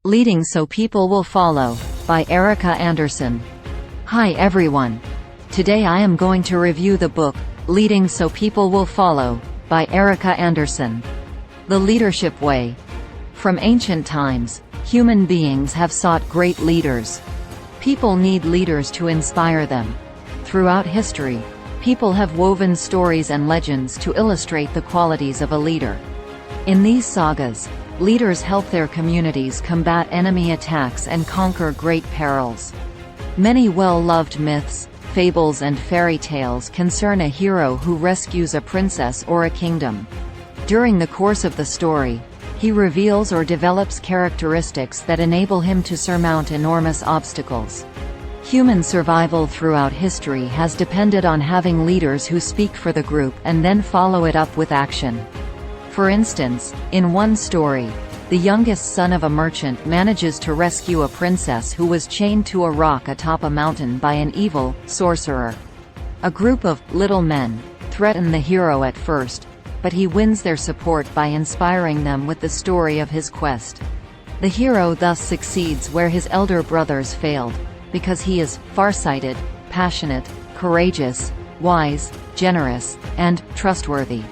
Leading So People Will Follow, by Erika Andersen. Hi everyone. Today I am going to review the book, Leading So People Will Follow, by Erika Andersen. The Leadership Way. From ancient times, human beings have sought great leaders. People need leaders to inspire them. Throughout history, people have woven stories and legends to illustrate the qualities of a leader. In these sagas, leaders help their communities combat enemy attacks and conquer great perils. Many well-loved myths, fables and fairy tales concern a hero who rescues a princess or a kingdom. During the course of the story, he reveals or develops characteristics that enable him to surmount enormous obstacles. Human survival throughout history has depended on having leaders who speak for the group and then follow it up with action. For instance, in one story, the youngest son of a merchant manages to rescue a princess who was chained to a rock atop a mountain by an evil sorcerer. A group of little men threaten the hero at first, but he wins their support by inspiring them with the story of his quest. The hero thus succeeds where his elder brothers failed, because he is farsighted, passionate, courageous, wise, generous, and trustworthy.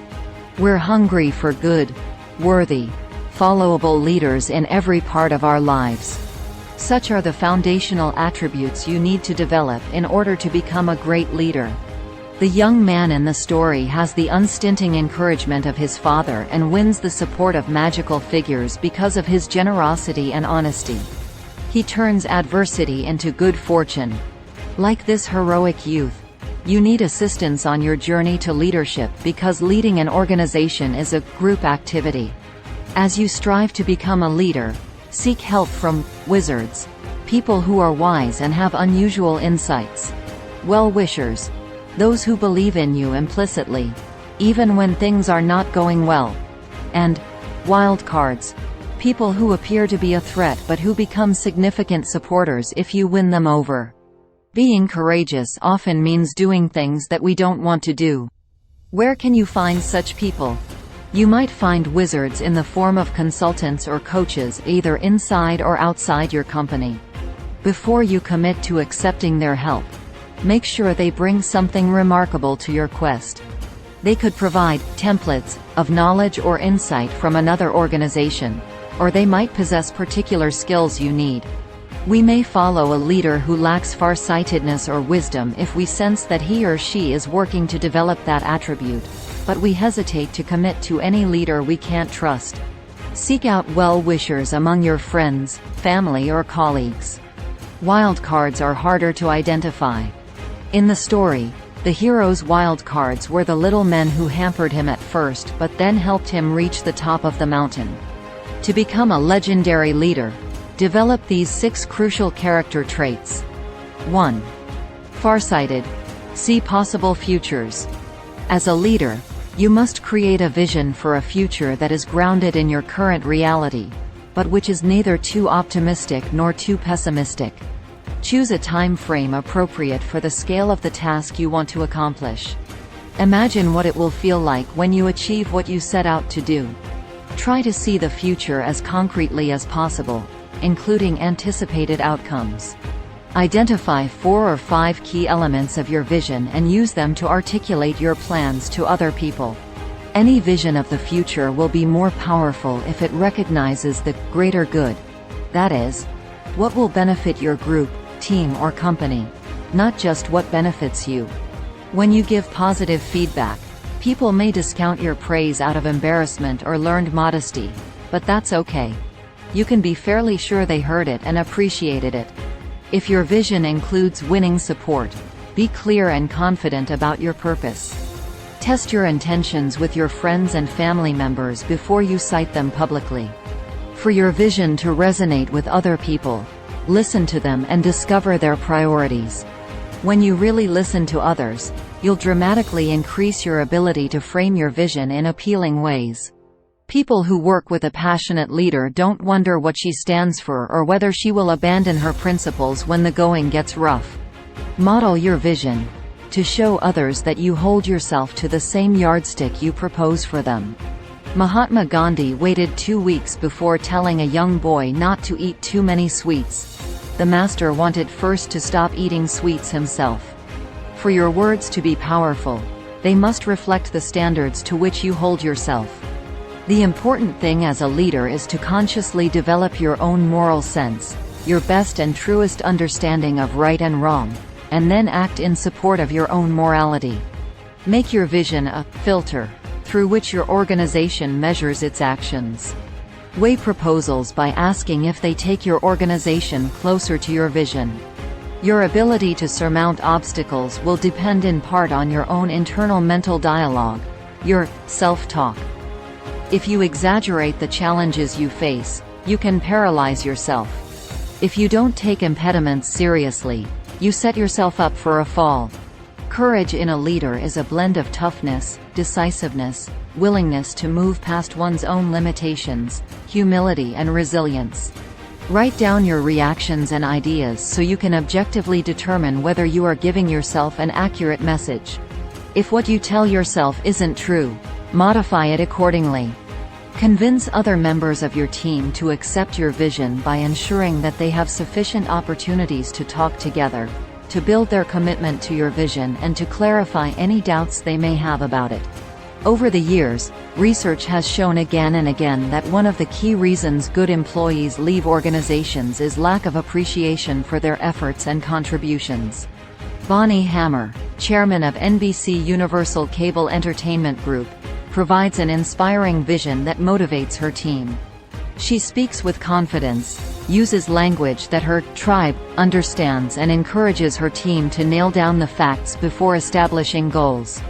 We're hungry for good, worthy, followable leaders in every part of our lives. Such are the foundational attributes you need to develop in order to become a great leader. The young man in the story has the unstinting encouragement of his father and wins the support of magical figures because of his generosity and honesty. He turns adversity into good fortune. Like this heroic youth, you need assistance on your journey to leadership because leading an organization is a group activity. As you strive to become a leader, seek help from wizards, people who are wise and have unusual insights. Well-wishers, those who believe in you implicitly, even when things are not going well. And wildcards, people who appear to be a threat but who become significant supporters if you win them over. Being courageous often means doing things that we don't want to do. Where can you find such people? You might find wizards in the form of consultants or coaches either inside or outside your company. Before you commit to accepting their help, make sure they bring something remarkable to your quest. They could provide templates of knowledge or insight from another organization, or they might possess particular skills you need. We may follow a leader who lacks farsightedness or wisdom if we sense that he or she is working to develop that attribute, but we hesitate to commit to any leader we can't trust. Seek out well-wishers among your friends, family or colleagues. Wildcards are harder to identify. In the story, the hero's wildcards were the little men who hampered him at first but then helped him reach the top of the mountain. To become a legendary leader, develop these 6 crucial character traits. 1. Farsighted. See possible futures. As a leader, you must create a vision for a future that is grounded in your current reality, but which is neither too optimistic nor too pessimistic. Choose a time frame appropriate for the scale of the task you want to accomplish. Imagine what it will feel like when you achieve what you set out to do. Try to see the future as concretely as possible, including anticipated outcomes. Identify 4 or 5 key elements of your vision and use them to articulate your plans to other people. Any vision of the future will be more powerful if it recognizes the greater good. That is, what will benefit your group, team or company, not just what benefits you. When you give positive feedback, people may discount your praise out of embarrassment or learned modesty, but that's okay. You can be fairly sure they heard it and appreciated it. If your vision includes winning support, be clear and confident about your purpose. Test your intentions with your friends and family members before you cite them publicly. For your vision to resonate with other people, listen to them and discover their priorities. When you really listen to others, you'll dramatically increase your ability to frame your vision in appealing ways. People who work with a passionate leader don't wonder what she stands for or whether she will abandon her principles when the going gets rough. Model your vision, to show others that you hold yourself to the same yardstick you propose for them. Mahatma Gandhi waited 2 weeks before telling a young boy not to eat too many sweets. The master wanted first to stop eating sweets himself. For your words to be powerful, they must reflect the standards to which you hold yourself. The important thing as a leader is to consciously develop your own moral sense, your best and truest understanding of right and wrong, and then act in support of your own morality. Make your vision a filter through which your organization measures its actions. Weigh proposals by asking if they take your organization closer to your vision. Your ability to surmount obstacles will depend in part on your own internal mental dialogue, your self-talk. If you exaggerate the challenges you face, you can paralyze yourself. If you don't take impediments seriously, you set yourself up for a fall. Courage in a leader is a blend of toughness, decisiveness, willingness to move past one's own limitations, humility and resilience. Write down your reactions and ideas so you can objectively determine whether you are giving yourself an accurate message. If what you tell yourself isn't true, modify it accordingly. Convince other members of your team to accept your vision by ensuring that they have sufficient opportunities to talk together, to build their commitment to your vision and to clarify any doubts they may have about it. Over the years, research has shown again and again that one of the key reasons good employees leave organizations is lack of appreciation for their efforts and contributions. Bonnie Hammer, chairman of NBC Universal Cable Entertainment Group, provides an inspiring vision that motivates her team. She speaks with confidence, uses language that her tribe understands and encourages her team to nail down the facts before establishing goals.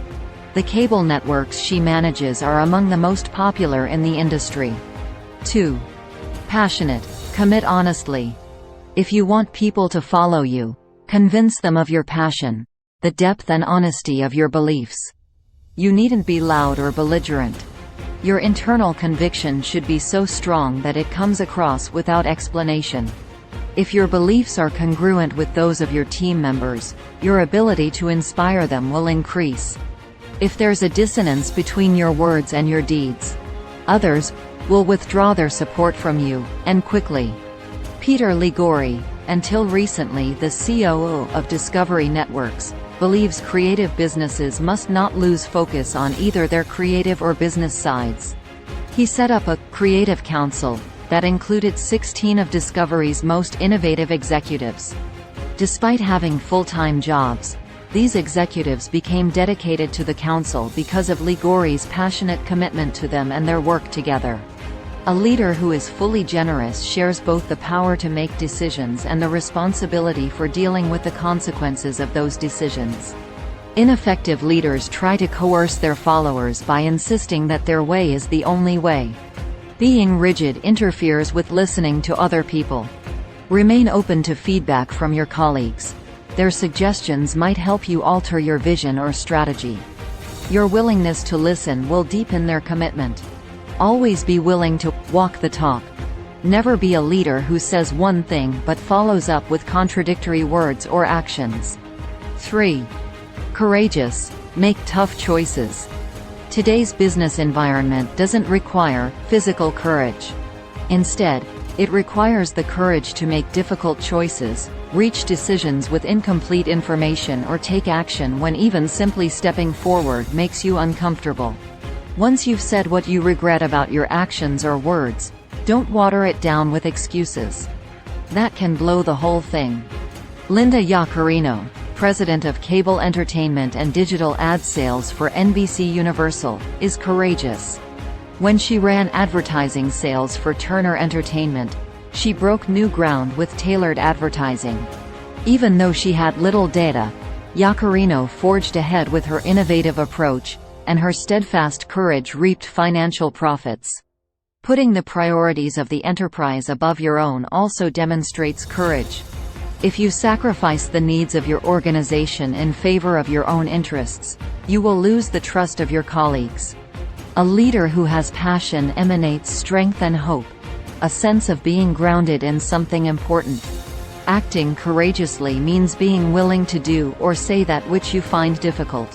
The cable networks she manages are among the most popular in the industry. 2. Passionate. Commit honestly. If you want people to follow you, convince them of your passion, the depth and honesty of your beliefs. You needn't be loud or belligerent. Your internal conviction should be so strong that it comes across without explanation. If your beliefs are congruent with those of your team members, your ability to inspire them will increase. If there's a dissonance between your words and your deeds, others will withdraw their support from you, and quickly. Peter Ligori, until recently the COO of Discovery Networks, believes creative businesses must not lose focus on either their creative or business sides. He set up a creative council that included 16 of Discovery's most innovative executives. Despite having full-time jobs, these executives became dedicated to the council because of Ligori's passionate commitment to them and their work together. A leader who is fully generous shares both the power to make decisions and the responsibility for dealing with the consequences of those decisions. Ineffective leaders try to coerce their followers by insisting that their way is the only way. Being rigid interferes with listening to other people. Remain open to feedback from your colleagues. Their suggestions might help you alter your vision or strategy. Your willingness to listen will deepen their commitment. Always be willing to walk the talk. Never be a leader who says one thing but follows up with contradictory words or actions. 3. Courageous. Make tough choices. Today's business environment doesn't require physical courage. Instead, it requires the courage to make difficult choices, reach decisions with incomplete information or take action when even simply stepping forward makes you uncomfortable. Once you've said what you regret about your actions or words, don't water it down with excuses. That can blow the whole thing. Linda Yaccarino, president of Cable Entertainment and Digital Ad Sales for NBC Universal, is courageous. When she ran advertising sales for Turner Entertainment, she broke new ground with tailored advertising. Even though she had little data, Yaccarino forged ahead with her innovative approach, and her steadfast courage reaped financial profits. Putting the priorities of the enterprise above your own also demonstrates courage. If you sacrifice the needs of your organization in favor of your own interests, you will lose the trust of your colleagues. A leader who has passion emanates strength and hope, a sense of being grounded in something important. Acting courageously means being willing to do or say that which you find difficult.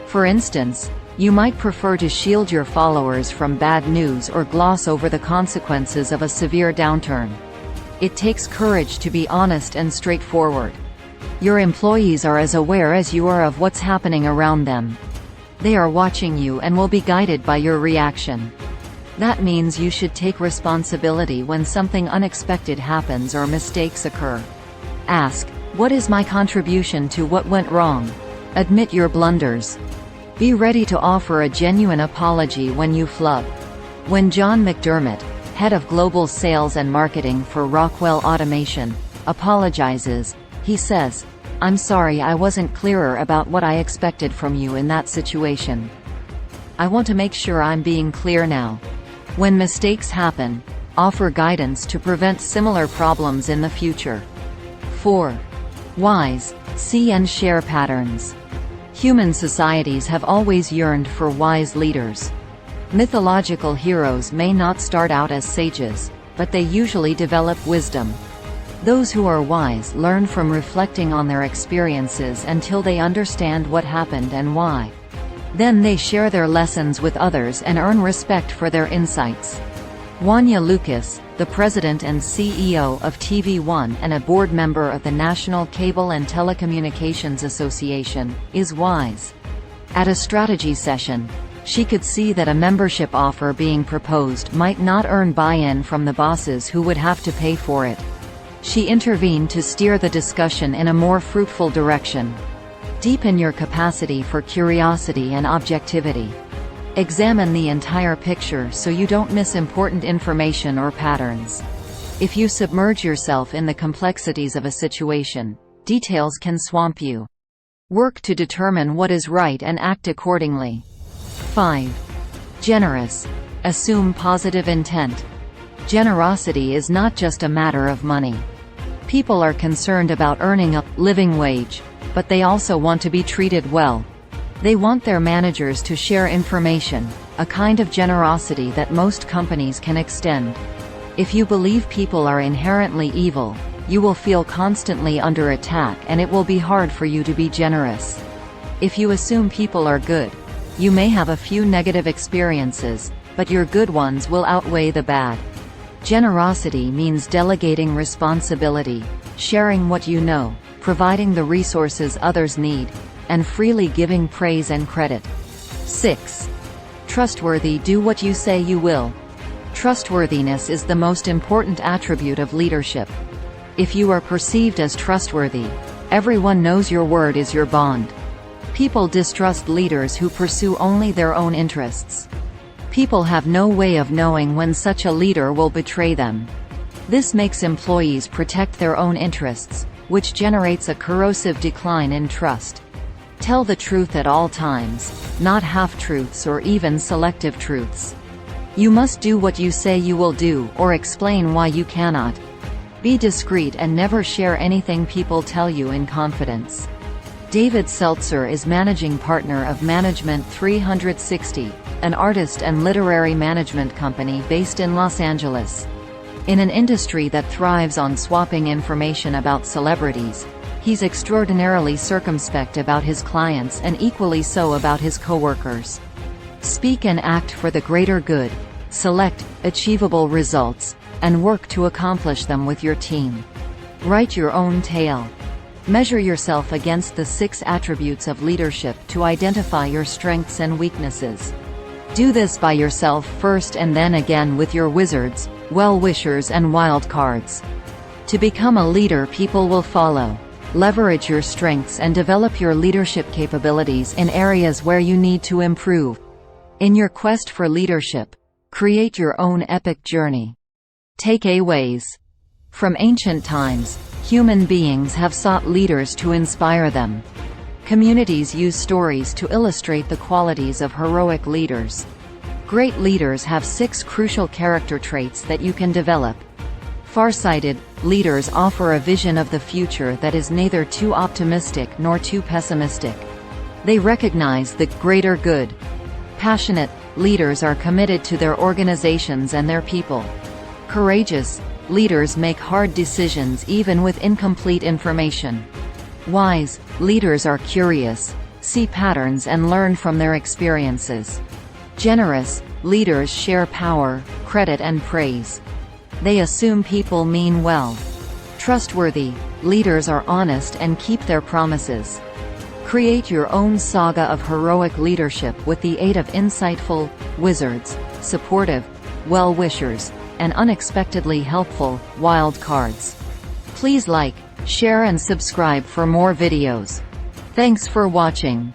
For instance, You might prefer to shield your followers from bad news or gloss over the consequences of a severe downturn. It takes courage to be honest and straightforward. Your employees are as aware as you are of what's happening around them. They are watching you and will be guided by your reaction. That means you should take responsibility when something unexpected happens or mistakes occur. Ask, "What is my contribution to what went wrong?" Admit your blunders. Be ready to offer a genuine apology when you flub. When John McDermott, head of global sales and marketing for Rockwell Automation, apologizes, he says, "I'm sorry I wasn't clearer about what I expected from you in that situation. I want to make sure I'm being clear now." When mistakes happen, offer guidance to prevent similar problems in the future. 4. Wise, see and share patterns. Human societies have always yearned for wise leaders. Mythological heroes may not start out as sages, but they usually develop wisdom. Those who are wise learn from reflecting on their experiences until they understand what happened and why. Then they share their lessons with others and earn respect for their insights. Wanya Lucas, the president and CEO of TV1 and a board member of the National Cable and Telecommunications Association, is wise. At a strategy session, she could see that a membership offer being proposed might not earn buy-in from the bosses who would have to pay for it. She intervened to steer the discussion in a more fruitful direction. Deepen your capacity for curiosity and objectivity. Examine the entire picture so you don't miss important information or patterns. If you submerge yourself in the complexities of a situation, details can swamp you. Work to determine what is right and act accordingly. 5. Generous. Assume positive intent. Generosity is not just a matter of money. People are concerned about earning a living wage, but they also want to be treated well. They want their managers to share information, a kind of generosity that most companies can extend. If you believe people are inherently evil, you will feel constantly under attack and it will be hard for you to be generous. If you assume people are good, you may have a few negative experiences, but your good ones will outweigh the bad. Generosity means delegating responsibility, sharing what you know, providing the resources others need, and freely giving praise and credit. 6. Trustworthy. Do what you say you will. Trustworthiness is the most important attribute of leadership. If you are perceived as trustworthy, everyone knows your word is your bond. People distrust leaders who pursue only their own interests. People have no way of knowing when such a leader will betray them. This makes employees protect their own interests, which generates a corrosive decline in trust. Tell the truth at all times, not half-truths or even selective truths. You must do what you say you will do or explain why you cannot. Be discreet and never share anything people tell you in confidence. David Seltzer is managing partner of Management 360, an artist and literary management company based in Los Angeles. In an industry that thrives on swapping information about celebrities, he's extraordinarily circumspect about his clients and equally so about his coworkers. Speak and act for the greater good, select achievable results, and work to accomplish them with your team. Write your own tale. Measure yourself against the 6 attributes of leadership to identify your strengths and weaknesses. Do this by yourself first and then again with your wizards, well-wishers and wild cards. To become a leader people will follow. Leverage your strengths and develop your leadership capabilities in areas where you need to improve. In your quest for leadership, create your own epic journey. Takeaways. From ancient times, human beings have sought leaders to inspire them. Communities use stories to illustrate the qualities of heroic leaders. Great leaders have 6 crucial character traits that you can develop. Farsighted leaders offer a vision of the future that is neither too optimistic nor too pessimistic. They recognize the greater good. Passionate leaders are committed to their organizations and their people. Courageous leaders make hard decisions even with incomplete information. Wise leaders are curious, see patterns and learn from their experiences. Generous leaders share power, credit and praise. They assume people mean well. Trustworthy leaders are honest and keep their promises. Create your own saga of heroic leadership with the aid of insightful wizards, supportive well-wishers, and unexpectedly helpful wild cards. Please like, share and subscribe for more videos. Thanks for watching.